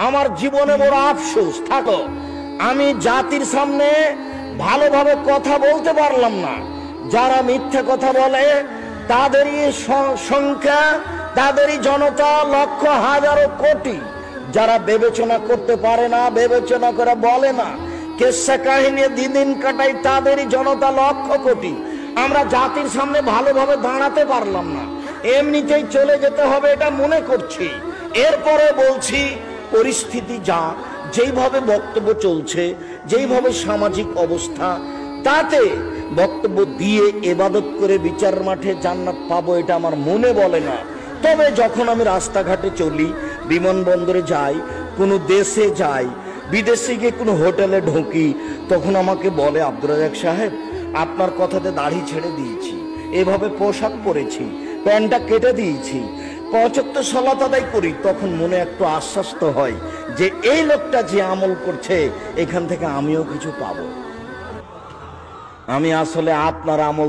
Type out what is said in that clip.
আমার জীবনে বড় আফসোস থাকো, আমি জাতির সামনে ভালোভাবে কথা বলতে পারলাম না। যারা মিথ্যা কথা বলে তাদেরই সংখ্যা, তাদেরই জনতা লক্ষ হাজারো কোটি। যারা বিবেচনা করতে পারে না, বিবেচনা করে বলে না, কেসা কাহিনী দিন কাটাই, তাদেরই জনতা লক্ষ কোটি। আমরা জাতির সামনে ভালোভাবে দাঁড়াতে পারলাম না, এমনিতেই চলে যেতে হবে এটা মনে করছি। এরপরে বলছি, পরিস্থিতি যা, যেইভাবে বক্তব্য চলছে, যেইভাবে সামাজিক অবস্থা, তাতে বক্তব্য দিয়ে ইবাদত করে বিচার মাঠে জান্নাত পাবো এটা আমার মনে বলে না। তবে যখন আমি রাস্তাঘাটে চলি, বিমানবন্দরে যাই, কোনো দেশে যাই, বিদেশে গিয়ে কোনো হোটেলে ঢুকি, তখন আমাকে বলে, আব্দুর রাজ্জাক সাহেব, আপনার কথাতে দাড়ি ছেড়ে দিয়েছি, এভাবে পোশাক পরেছি, প্যান্টটা কেটে দিয়েছি, 75 সালাত আদায় করি। তখন মনে একটু আশ্বাস তো হয় যে এই লোকটা যে আমল করছে এখান থেকে আমিও কিছু পাবো। আমি আসলে আপনার আমল